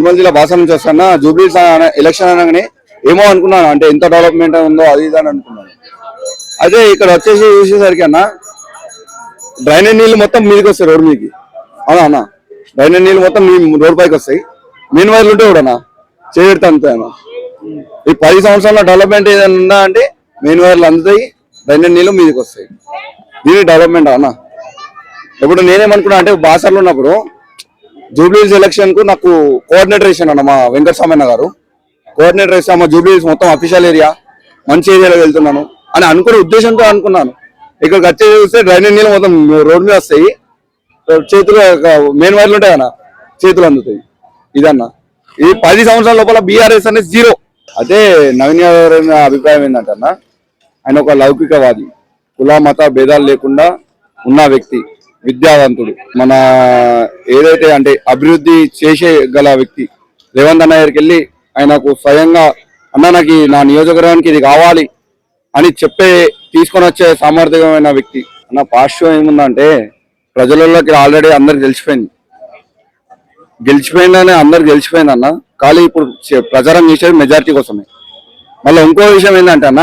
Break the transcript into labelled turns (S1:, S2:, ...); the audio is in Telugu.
S1: నిర్మల్ జిల్లా బాసా నుంచి వస్తాను. జూబ్లీ ఎలక్షన్ అనగానే ఏమో అనుకున్నాను, అంటే ఎంత డెవలప్మెంట్ ఉందో అది ఇది అని అనుకున్నాను. అదే ఇక్కడ వచ్చేసి చూసేసరికి అన్న డ్రైనేజ్ నీళ్ళు మొత్తం మీదకి వస్తాయి, రోడ్డు మీదకి. అవునా అన్న, డ్రైనేజ్ నీళ్ళు మొత్తం మీ రోడ్ పైకి వస్తాయి. మెయిన్ వైర్లు ఉంటే కూడా అన్న చేయడతా అంతే అన్న. ఈ 10 సంవత్సరాల డెవలప్మెంట్ ఏదైనా ఉందా అంటే మెయిన్ వైర్లు అందుతాయి, డ్రైనేజ్ నీళ్ళు మీదకి వస్తాయి. దీని డెవలప్మెంట్ అన్న. ఇప్పుడు నేనేమనుకున్నా అంటే బాసర్లో ఉన్నప్పుడు జూబ్లీహిల్స్ ఎలక్షన్ కు నాకు కోఆర్డినేటర్ వేసాను అన్న మా వెంకటస్వామి గారు. కోఆర్డినేటర్ వేసా, మా జూబ్లీహిల్స్ మొత్తం అఫీషియల్ ఏరియా, మంచి ఏరియాలో వెళ్తున్నాను అని అనుకునే ఉద్దేశంతో అనుకున్నాను. ఇక్కడికి వచ్చే చూస్తే డ్రైనేజ్ నీళ్ళు మొత్తం రోడ్ మీద వస్తాయి, చేతులు మెయిన్ వైర్లు ఉంటాయి అన్న, చేతులు అందుతాయి. ఇదన్నా ఈ 10 సంవత్సరాల లోపల బీఆర్ఎస్ అనేది జీరో. అదే నవీన్ యాదవ్ అభిప్రాయం ఏంటంటే అన్న, ఆయన ఒక లౌకికవాది, కుల మత భేదాలు లేకుండా ఉన్న వ్యక్తి, విద్యావంతుడు, మన ఏదైతే అంటే అభివృద్ధి చేసేగల వ్యక్తి. రేవంత్ అన్న దగ్గరికి వెళ్ళి ఆయనకు స్వయంగా అన్న నాకు నా నియోజకవర్గానికి ఇది కావాలి అని తీసుకొని వచ్చే సామర్థ్యమైన వ్యక్తి అన్న. పాజిటివ్ ఏముందంటే ప్రజలలోకి ఆల్రెడీ అందరికి గెలిచిపోయిందని అందరికి గెలిచిపోయింది అన్న. ఖాళీ ఇప్పుడు ప్రచారం చేసేది మెజారిటీ కోసమే. మళ్ళీ ఇంకో విషయం ఏంటంటే అన్న,